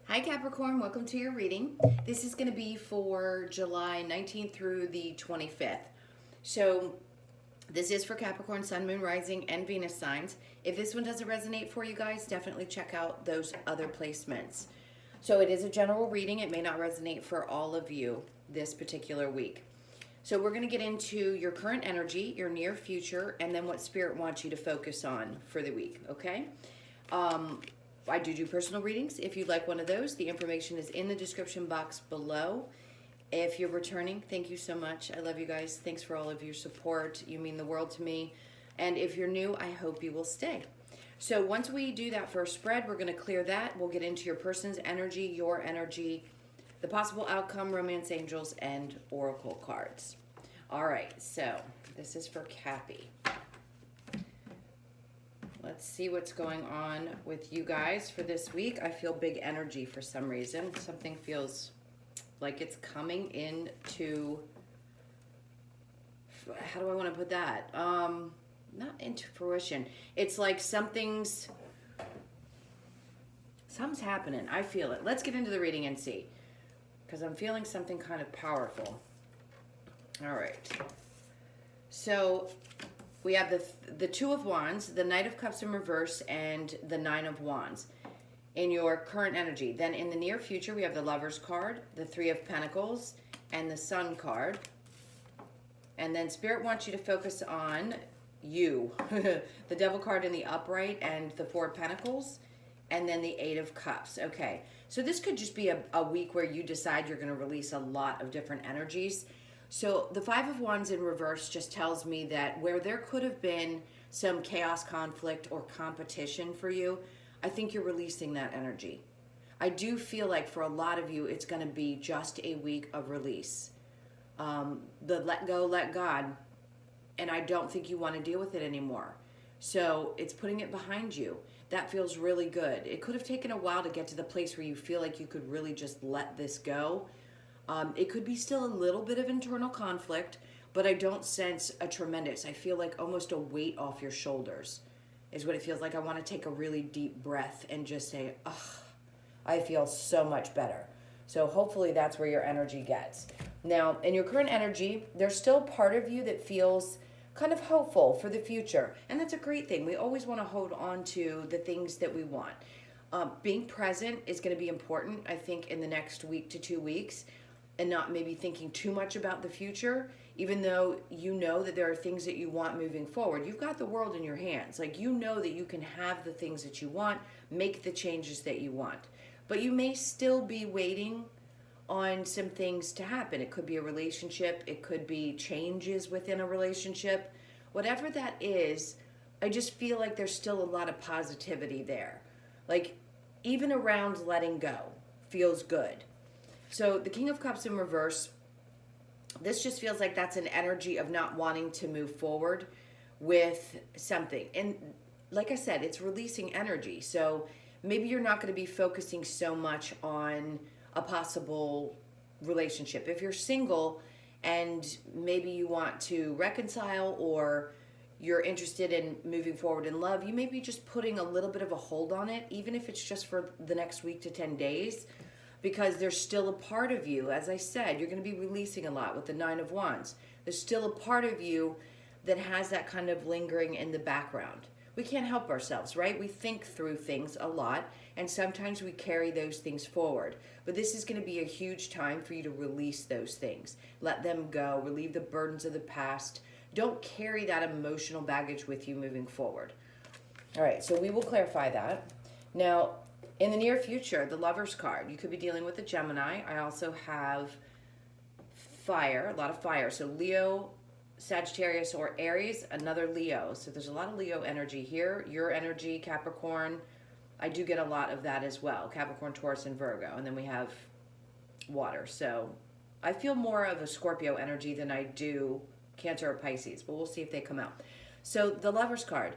Hi Capricorn, welcome to your reading. This is going to be for July 19th through the 25th. So this is for Capricorn, Sun, Moon, Rising, and Venus signs. If this one doesn't resonate for you guys, definitely check out those other placements. So it is a general reading. It may not resonate for all of you this particular week. So we're going to get into your current energy, your near future, and then what Spirit wants you to focus on for the week, okay? I do personal readings. If you'd like one of those, the information is in the description box below. If you're returning, thank you so much. I love you guys. Thanks for all of your support. You mean the world to me. And if you're new, I hope you will stay. So once we do that first spread, we're going to clear that. We'll get into your person's energy, your energy, the possible outcome, romance angels, and oracle cards. All right, so this is for Cappy. Let's see what's going on with you guys for this week. I feel big energy for some reason. Something feels like it's coming into, how do I want to put that? Not into fruition. It's like something's happening. I feel it. Let's get into the reading and see, because I'm feeling something kind of powerful. All right. So we have the Two of Wands, the Knight of Cups in reverse, and the Nine of Wands in your current energy. Then in the near future, we have the Lovers card, the Three of Pentacles, and the Sun card. And then Spirit wants you to focus on you. The Devil card in the upright and the Four of Pentacles, and then the Eight of Cups. Okay, so this could just be a week where you decide you're going to release a lot of different energies. So the Five of Wands in reverse just tells me that where there could have been some chaos, conflict, or competition for you, I think you're releasing that energy. I do feel like for a lot of you, it's going to be just a week of release. The let go, let God. And I don't think you want to deal with it anymore. So it's putting it behind you. That feels really good. It could have taken a while to get to the place where you feel like you could really just let this go. It could be still a little bit of internal conflict, but I don't sense a tremendous. I feel like almost a weight off your shoulders is what it feels like. I want to take a really deep breath and just say, ugh, I feel so much better. So hopefully that's where your energy gets. Now, in your current energy, there's still part of you that feels kind of hopeful for the future. And that's a great thing. We always want to hold on to the things that we want. Being present is going to be important, I think, in the next week to 2 weeks. And not maybe thinking too much about the future, even though you know that there are things that you want moving forward. You've got the world in your hands. Like, you know that you can have the things that you want, make the changes that you want. But you may still be waiting on some things to happen. It could be a relationship. It could be changes within a relationship. Whatever that is, I just feel like there's still a lot of positivity there. Like, even around letting go feels good. So the King of Cups in reverse, this just feels like that's an energy of not wanting to move forward with something. And like I said, it's releasing energy. So maybe you're not going to be focusing so much on a possible relationship. If you're single and maybe you want to reconcile or you're interested in moving forward in love, you may be just putting a little bit of a hold on it, even if it's just for the next week to 10 days. Because there's still a part of you, as I said, you're going to be releasing a lot with the Nine of Wands. There's still a part of you that has that kind of lingering in the background. We can't help ourselves, right? We think through things a lot, and sometimes we carry those things forward. But this is going to be a huge time for you to release those things. Let them go, relieve the burdens of the past. Don't carry that emotional baggage with you moving forward. All right, so we will clarify that. Now, in the near future, the Lovers card, you could be dealing with a Gemini. I also have fire, a lot of fire. So Leo, Sagittarius, or Aries, another Leo. So there's a lot of Leo energy here. Your energy, Capricorn, I do get a lot of that as well. Capricorn, Taurus, and Virgo. And then we have water. So I feel more of a Scorpio energy than I do Cancer or Pisces. But we'll see if they come out. So the Lovers card.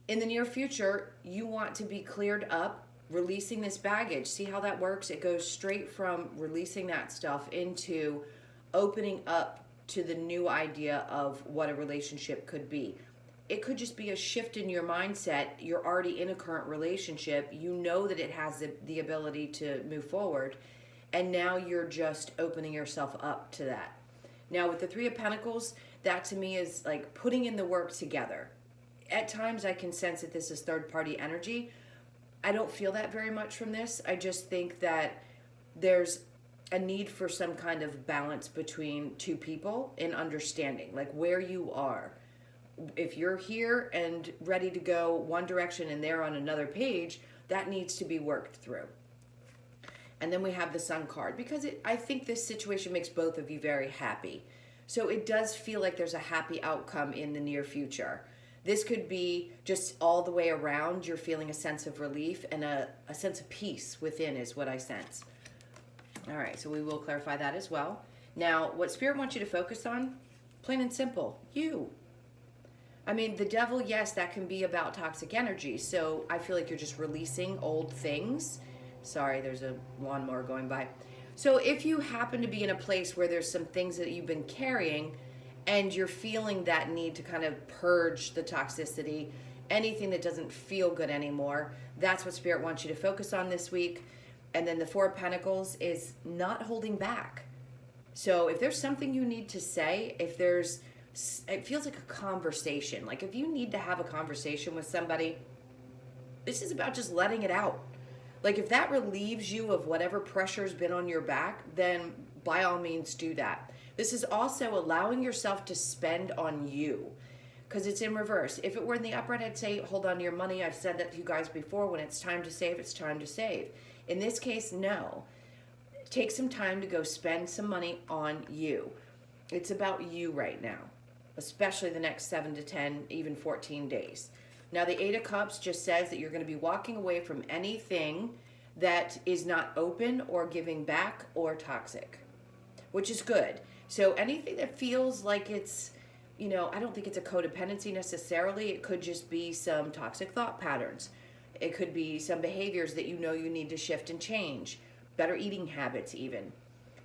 In the near future, you want to be cleared up, releasing this baggage. See how that works? It goes straight from releasing that stuff into opening up to the new idea of what a relationship could be. it could just be a shift in your mindset. You're already in a current relationship. You know that it has the ability to move forward. And now you're just opening yourself up to that. Now with the Three of Pentacles, that to me is like putting in the work together. At times I can sense that this is third party energy. I don't feel that very much from this. I just think that there's a need for some kind of balance between two people in understanding, like where you are. If you're here and ready to go one direction and they're on another page, that needs to be worked through. And then we have the Sun card, because I think this situation makes both of you very happy. So it does feel like there's a happy outcome in the near future. This could be just all the way around. You're feeling a sense of relief and a sense of peace within is what I sense. All right, so we will clarify that as well. Now, what Spirit wants you to focus on, plain and simple, you. I mean, the devil, yes, that can be about toxic energy. So I feel like you're just releasing old things. Sorry, there's a lawnmower going by. So if you happen to be in a place where there's some things that you've been carrying and you're feeling that need to kind of purge the toxicity, anything that doesn't feel good anymore, that's what Spirit wants you to focus on this week. And then the Four of Pentacles is not holding back. So if there's something you need to say, if there's, it feels like a conversation. Like if you need to have a conversation with somebody, this is about just letting it out. Like if that relieves you of whatever pressure's been on your back, then by all means do that. This is also allowing yourself to spend on you, because it's in reverse. If it were in the upright, I'd say hold on to your money. I've said that to you guys before. When it's time to save, it's time to save. In this case, no. Take some time to go spend some money on you. It's about you right now, especially the next 7 to 10, even 14 days. Now, the Eight of Cups just says that you're going to be walking away from anything that is not open or giving back or toxic, which is good. So anything that feels like it's, you know, I don't think it's a codependency necessarily. It could just be some toxic thought patterns. It could be some behaviors that you know you need to shift and change. Better eating habits even.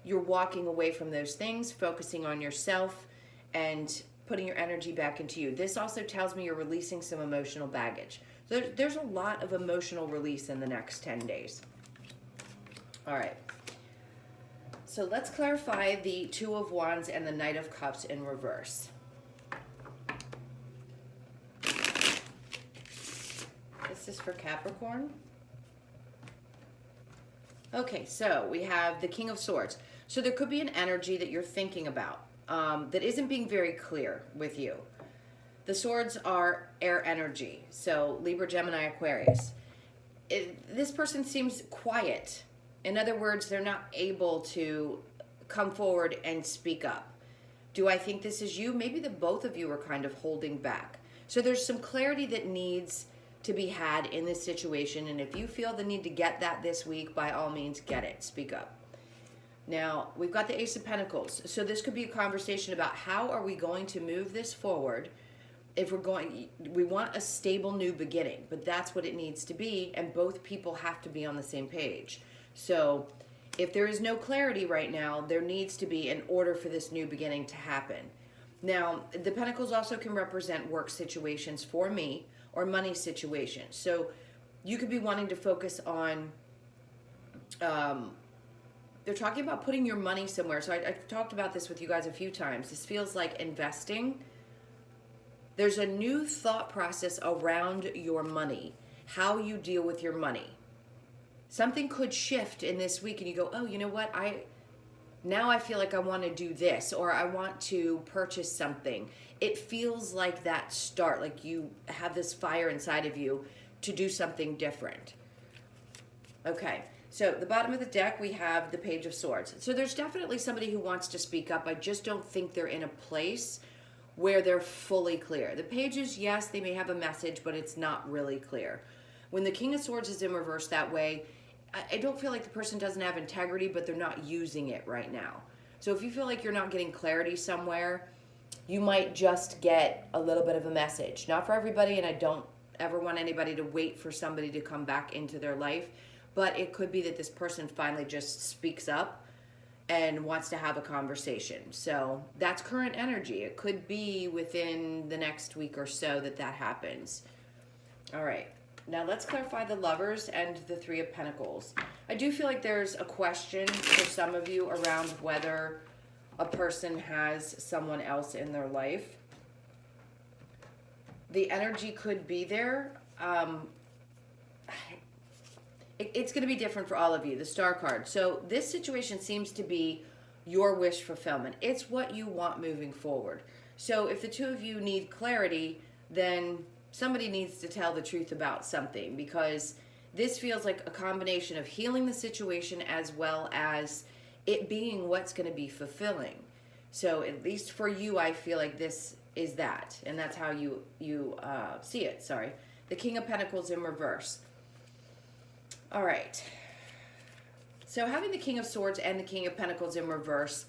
You're walking away from those things, focusing on yourself and putting your energy back into you. This also tells me you're releasing some emotional baggage. So there's a lot of emotional release in the next 10 days. All right. So let's clarify the Two of Wands and the Knight of Cups in reverse. This is for Capricorn. Okay, so we have the King of Swords. So there could be an energy that you're thinking about that isn't being very clear with you. The swords are air energy, so Libra, Gemini, Aquarius. This person seems quiet. In other words, they're not able to come forward and speak up. Do I think this is you? Maybe the both of you are kind of holding back. So there's some clarity that needs to be had in this situation, and if you feel the need to get that this week, by all means get it. Speak up. Now, we've got the Ace of Pentacles. So this could be a conversation about how are we going to move this forward. If we want a stable new beginning, but that's what it needs to be, and both people have to be on the same page. So if there is no clarity right now, there needs to be in order for this new beginning to happen. Now, the Pentacles also can represent work situations for me, or money situations. So you could be wanting to focus on, they're talking about putting your money somewhere. So I've talked about this with you guys a few times. This feels like investing. There's a new thought process around your money, how you deal with your money. Something could shift in this week and you go, oh, you know what? Now I feel like I want to do this, or I want to purchase something. It feels like that start, like you have this fire inside of you to do something different. Okay, so the bottom of the deck, we have the Page of Swords. So there's definitely somebody who wants to speak up. I just don't think they're in a place where they're fully clear. The pages, yes, they may have a message, but it's not really clear. When the King of Swords is in reverse that way, I don't feel like the person doesn't have integrity, but they're not using it right now. So if you feel like you're not getting clarity somewhere, you might just get a little bit of a message. Not for everybody, and I don't ever want anybody to wait for somebody to come back into their life, but it could be that this person finally just speaks up and wants to have a conversation. So that's current energy. It could be within the next week or so that that happens. All right. Now let's clarify the Lovers and the Three of Pentacles. I do feel like there's a question for some of you around whether a person has someone else in their life. The energy could be there. It's going to be different for all of you, the Star card. So this situation seems to be your wish fulfillment. It's what you want moving forward. So if the two of you need clarity, then somebody needs to tell the truth about something, because this feels like a combination of healing the situation as well as it being what's going to be fulfilling. So at least for you, I feel like this is that, and that's how you see it. Sorry. The King of Pentacles in reverse. All right. So having the King of Swords and the King of Pentacles in reverse,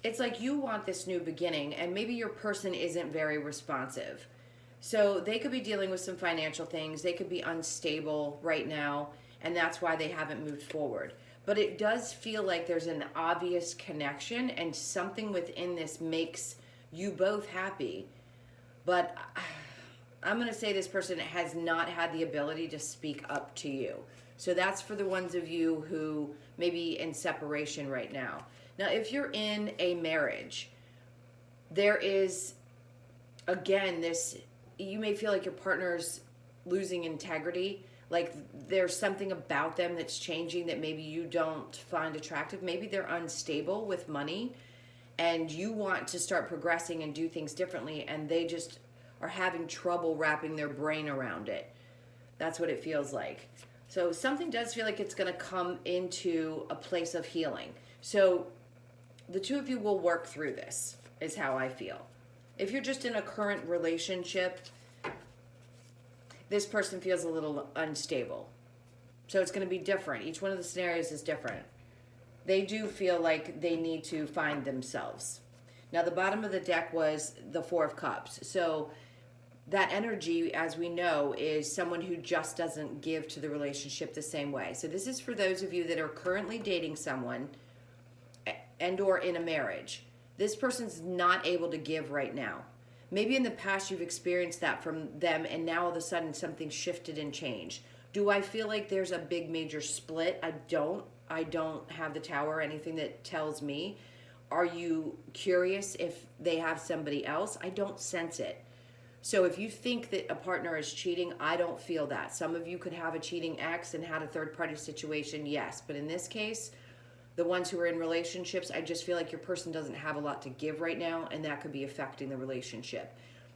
it's like you want this new beginning, and maybe your person isn't very responsive. So they could be dealing with some financial things. They could be unstable right now, and that's why they haven't moved forward. But it does feel like there's an obvious connection, and something within this makes you both happy. But I'm going to say this person has not had the ability to speak up to you. So that's for the ones of you who may be in separation right now. Now, if you're in a marriage, there is, again, this, you may feel like your partner's losing integrity. Like there's something about them that's changing that maybe you don't find attractive. Maybe they're unstable with money and you want to start progressing and do things differently, and they just are having trouble wrapping their brain around it. That's what it feels like. So something does feel like it's going to come into a place of healing. So the two of you will work through this, is how I feel. If you're just in a current relationship, this person feels a little unstable. So it's going to be different. Each one of the scenarios is different. They do feel like they need to find themselves. Now, the bottom of the deck was the Four of Cups. So that energy, as we know, is someone who just doesn't give to the relationship the same way. So this is for those of you that are currently dating someone and or in a marriage. This person's not able to give right now. Maybe in the past you've experienced that from them, and now all of a sudden something shifted and changed. Do I feel like there's a big major split? I don't have the Tower or anything that tells me. Are you curious if they have somebody else? I don't sense it. So if you think that a partner is cheating, I don't feel that. Some of you could have a cheating ex and had a third-party situation, yes. But in this case, the ones who are in relationships, I just feel like your person doesn't have a lot to give right now, and that could be affecting the relationship.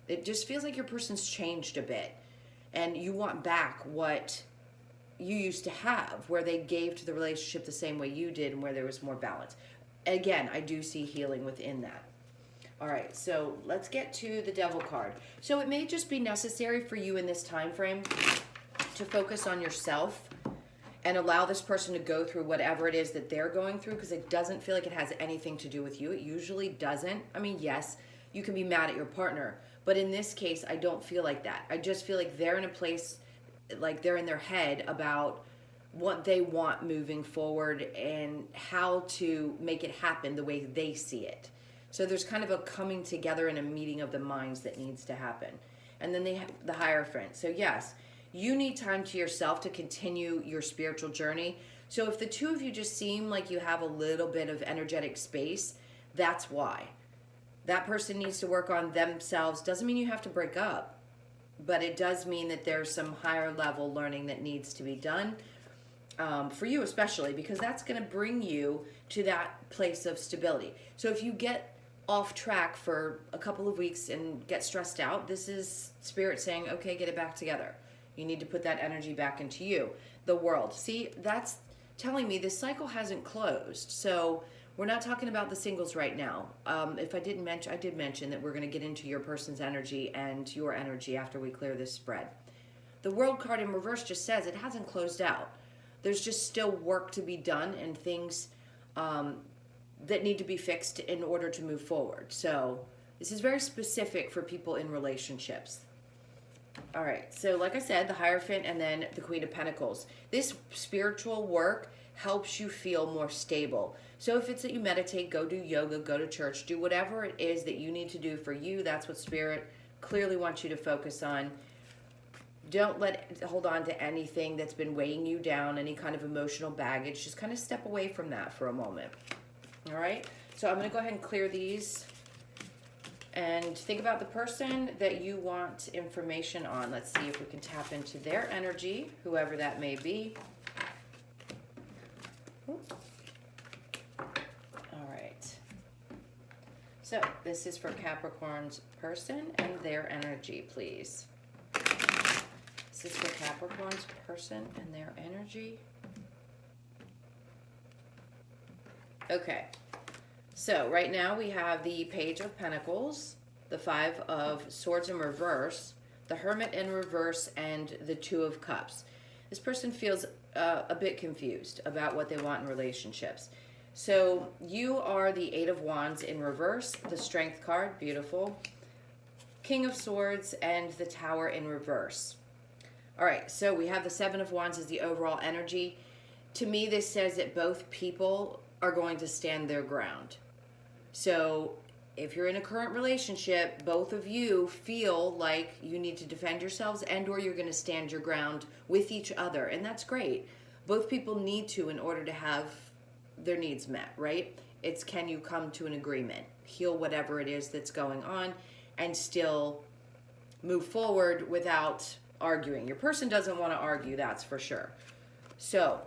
It just feels like your person's changed a bit, and you want back what you used to have, where they gave to the relationship the same way you did and where there was more balance. Again, I do see healing within that. All right, so let's get to the Devil card. So it may just be necessary for you in this time frame to focus on yourself and allow this person to go through whatever it is that they're going through, because it doesn't feel like it has anything to do with you. It usually doesn't. I mean, yes, you can be mad at your partner, but in this case, I don't feel like that. I just feel like they're in a place, like they're in their head about what they want moving forward and how to make it happen the way they see it. So there's kind of a coming together and a meeting of the minds that needs to happen. And then they have the Hierophant. So yes, you need time to yourself to continue your spiritual journey. So if the two of you just seem like you have a little bit of energetic space, that's why. That person needs to work on themselves. Doesn't mean you have to break up, but it does mean that there's some higher level learning that needs to be done. For you especially, because that's going to bring you to that place of stability. So if you get off track for a couple of weeks and get stressed out, this is Spirit saying, okay, get it back together. You need to put that energy back into you. The World. See, that's telling me this cycle hasn't closed. So we're not talking about the singles right now. If I didn't mention, I did mention that we're going to get into your person's energy and your energy after we clear this spread. The World card in reverse just says it hasn't closed out. There's just still work to be done and things that need to be fixed in order to move forward. So this is very specific for people in relationships. All right, so like I said, the Hierophant and then the Queen of Pentacles. This spiritual work helps you feel more stable. So if it's that you meditate, go do yoga, go to church, do whatever it is that you need to do for you. That's what Spirit clearly wants you to focus on. Don't hold on to anything that's been weighing you down, any kind of emotional baggage. Just kind of step away from that for a moment. All right? So I'm going to go ahead and clear these. And think about the person that you want information on. Let's see if we can tap into their energy, whoever that may be. All right. So this is for Capricorn's person and their energy, please. This is for Capricorn's person and their energy. Okay. So right now we have the Page of Pentacles, the Five of Swords in reverse, the Hermit in reverse, and the Two of Cups. This person feels a bit confused about what they want in relationships. So you are the Eight of Wands in reverse, the Strength card, beautiful, King of Swords, and the Tower in reverse. All right, so we have the Seven of Wands as the overall energy. To me, this says that both people are going to stand their ground. So if you're in a current relationship, both of you feel like you need to defend yourselves and or you're going to stand your ground with each other. And that's great. Both people need to in order to have their needs met, right? It's can you come to an agreement, heal whatever it is that's going on, and still move forward without arguing. Your person doesn't want to argue, that's for sure. So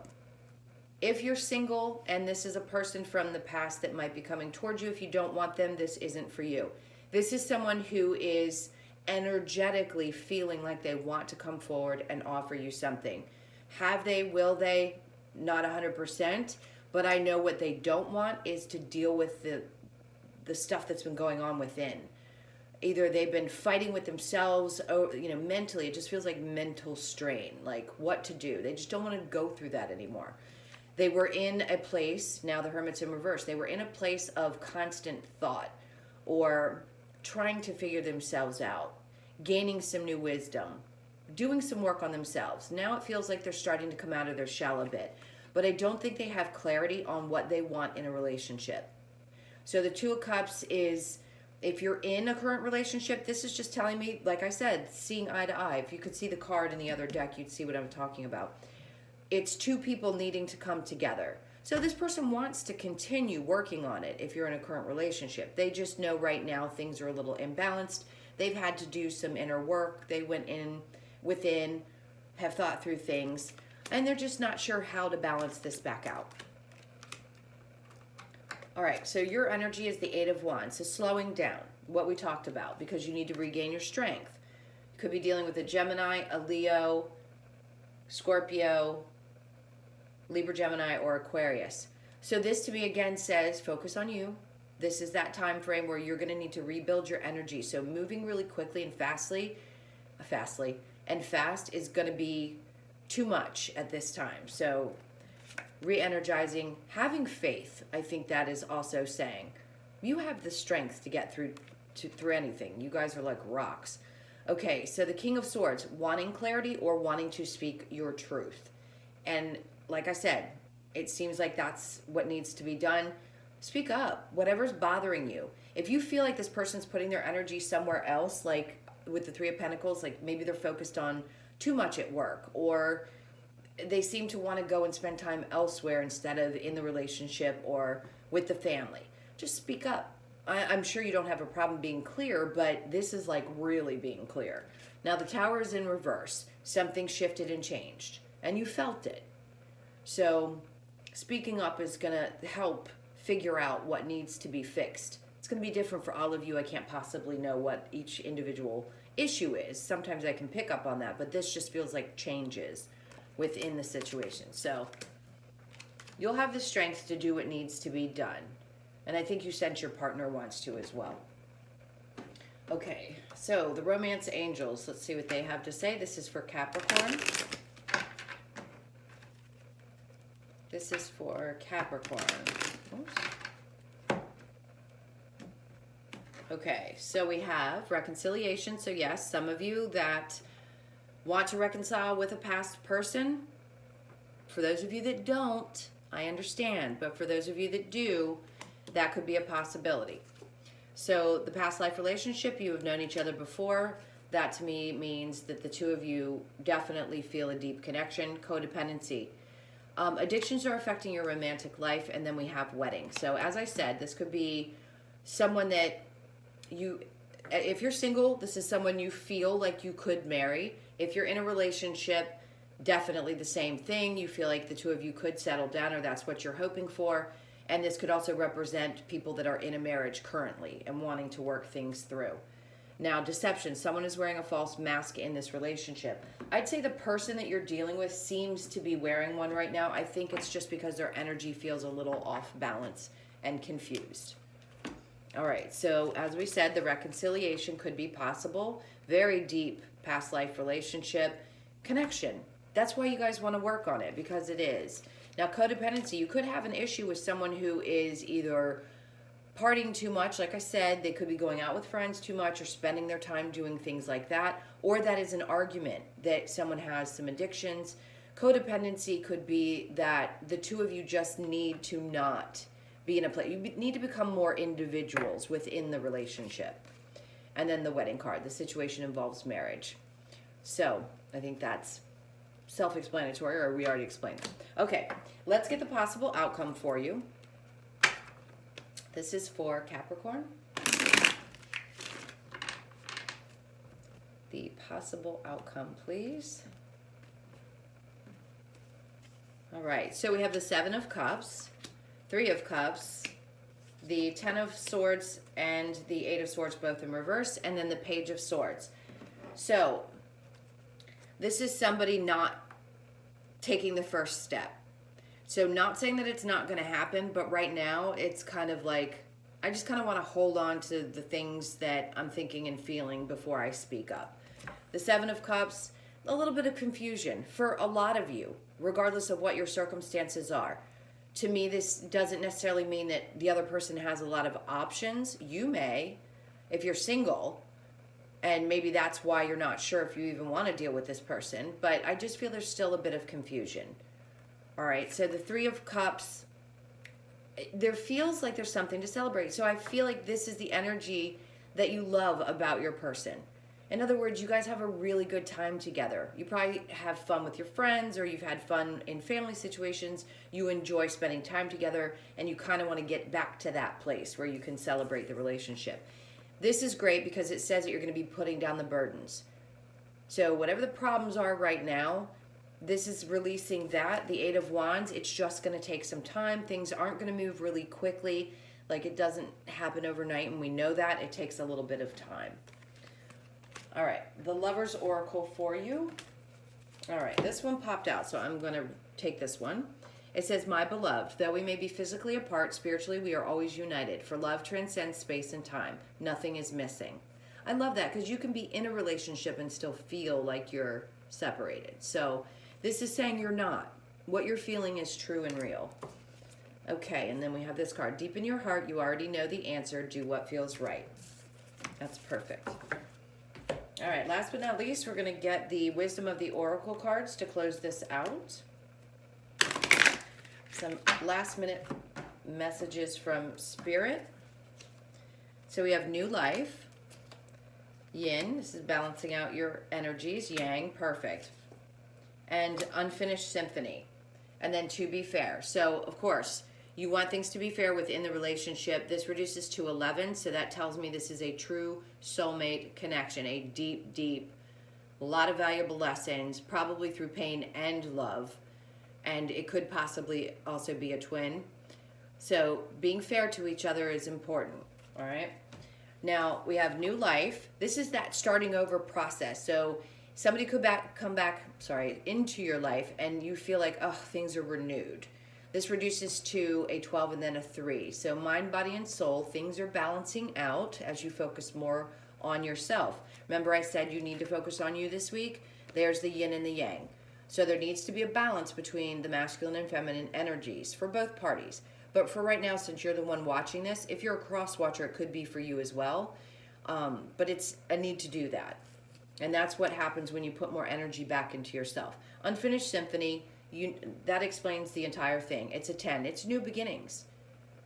if you're single and this is a person from the past that might be coming towards you, if you don't want them, this isn't for you. This is someone who is energetically feeling like they want to come forward and offer you something. Have they, will they? Not 100%, but I know what they don't want is to deal with the stuff that's been going on within. Either they've been fighting with themselves, or, mentally, it just feels like mental strain, like what to do. They just don't want to go through that anymore. They were in a place, now the Hermit's in reverse, they were in a place of constant thought or trying to figure themselves out, gaining some new wisdom, doing some work on themselves. Now it feels like they're starting to come out of their shell a bit, but I don't think they have clarity on what they want in a relationship. So the Two of Cups is, if you're in a current relationship, this is just telling me, like I said, seeing eye to eye. If you could see the card in the other deck, you'd see what I'm talking about. It's two people needing to come together. So this person wants to continue working on it if you're in a current relationship. They just know right now things are a little imbalanced. They've had to do some inner work. They went within, have thought through things, and they're just not sure how to balance this back out. All right, so your energy is the Eight of Wands. So slowing down, what we talked about, because you need to regain your strength. You could be dealing with a Gemini, a Leo, Scorpio, Libra, Gemini, or Aquarius. So this to me again says focus on you. This is that time frame where you're going to need to rebuild your energy. So moving really quickly and fast is going to be too much at this time. So re-energizing, having faith, I think that is also saying you have the strength to get through anything. You guys are like rocks. Okay, so the King of Swords, wanting clarity or wanting to speak your truth. And like I said, it seems like that's what needs to be done. Speak up, whatever's bothering you. If you feel like this person's putting their energy somewhere else, like with the Three of Pentacles, like maybe they're focused on too much at work, or they seem to want to go and spend time elsewhere instead of in the relationship or with the family, just speak up. I'm sure you don't have a problem being clear, but this is like really being clear. Now the Tower is in reverse. Something shifted and changed, and you felt it. So speaking up is going to help figure out what needs to be fixed. It's going to be different for all of you. I can't possibly know what each individual issue is. Sometimes I can pick up on that, but this just feels like changes within the situation. So you'll have the strength to do what needs to be done. And I think you sense your partner wants to as well. Okay, so the Romance Angels, let's see what they have to say. This is for Capricorn. This is for Capricorn. Oops. Okay, so we have reconciliation. So yes, some of you that want to reconcile with a past person. For those of you that don't, I understand. But for those of you that do, that could be a possibility. So the past life relationship, you have known each other before. That to me means that the two of you definitely feel a deep connection. Codependency. Addictions are affecting your romantic life, and then we have wedding. So as I said, this could be someone that you, if you're single, this is someone you feel like you could marry. If you're in a relationship, definitely the same thing. You feel like the two of you could settle down, or that's what you're hoping for. And this could also represent people that are in a marriage currently and wanting to work things through. Now, deception. Someone is wearing a false mask in this relationship. I'd say the person that you're dealing with seems to be wearing one right now. I think it's just because their energy feels a little off balance and confused. All right, so as we said, the reconciliation could be possible. Very deep past life relationship connection. That's why you guys want to work on it, because it is. Now, codependency. You could have an issue with someone who is either partying too much, like I said, they could be going out with friends too much or spending their time doing things like that, or that is an argument that someone has some addictions. Codependency could be that the two of you just need to not be in a place. You need to become more individuals within the relationship. And then the wedding card. The situation involves marriage. So I think that's self-explanatory, or we already explained it. Okay, let's get the possible outcome for you. This is for Capricorn. The possible outcome, please. All right, so we have the 7 of Cups, 3 of Cups, the 10 of Swords, and the 8 of Swords, both in reverse, and then the Page of Swords. So this is somebody not taking the first step. So not saying that it's not going to happen, but right now it's kind of like, I just kind of want to hold on to the things that I'm thinking and feeling before I speak up. The 7 of Cups, a little bit of confusion for a lot of you, regardless of what your circumstances are. To me, this doesn't necessarily mean that the other person has a lot of options. You may, if you're single, and maybe that's why you're not sure if you even want to deal with this person, but I just feel there's still a bit of confusion. All right, so the 3 of Cups, there feels like there's something to celebrate. So I feel like this is the energy that you love about your person. In other words, you guys have a really good time together. You probably have fun with your friends, or you've had fun in family situations. You enjoy spending time together, and you kind of want to get back to that place where you can celebrate the relationship. This is great because it says that you're going to be putting down the burdens. So whatever the problems are right now, this is releasing that. The 8 of Wands, it's just going to take some time. Things aren't going to move really quickly. Like, it doesn't happen overnight, and we know that. It takes a little bit of time. All right, the Lover's Oracle for you. All right, this one popped out, so I'm going to take this one. It says, my beloved, though we may be physically apart, spiritually we are always united. For love transcends space and time. Nothing is missing. I love that, because you can be in a relationship and still feel like you're separated. So this is saying you're not. What you're feeling is true and real. Okay, and then we have this card. Deep in your heart, you already know the answer. Do what feels right. That's perfect. All right, last but not least, we're going to get the Wisdom of the Oracle cards to close this out. Some last-minute messages from Spirit. So we have New Life. Yin, this is balancing out your energies. Yang, perfect. And Unfinished Symphony. And then To Be Fair. So, of course, you want things to be fair within the relationship. This reduces to 11, so that tells me this is a true soulmate connection, a deep, deep, a lot of valuable lessons, probably through pain and love. And it could possibly also be a twin. So being fair to each other is important, all right? Now, we have New Life. This is that starting over process. So somebody could come back into your life, and you feel like, oh, things are renewed. This reduces to a 12 and then a 3. So mind, body, and soul, things are balancing out as you focus more on yourself. Remember I said you need to focus on you this week? There's the yin and the yang. So there needs to be a balance between the masculine and feminine energies for both parties. But for right now, since you're the one watching this, if you're a cross watcher, it could be for you as well. But it's a need to do that. And that's what happens when you put more energy back into yourself. Unfinished Symphony, that explains the entire thing. It's a 10. It's new beginnings.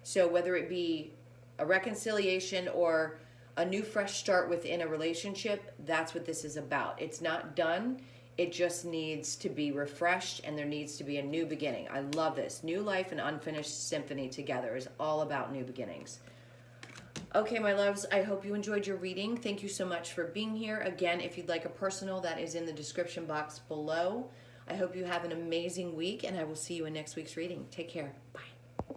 So whether it be a reconciliation or a new fresh start within a relationship, that's what this is about. It's not done. It just needs to be refreshed, and there needs to be a new beginning. I love this. New life and unfinished symphony together is all about new beginnings. Okay, my loves, I hope you enjoyed your reading. Thank you so much for being here. Again, if you'd like a personal, that is in the description box below. I hope you have an amazing week, and I will see you in next week's reading. Take care. Bye.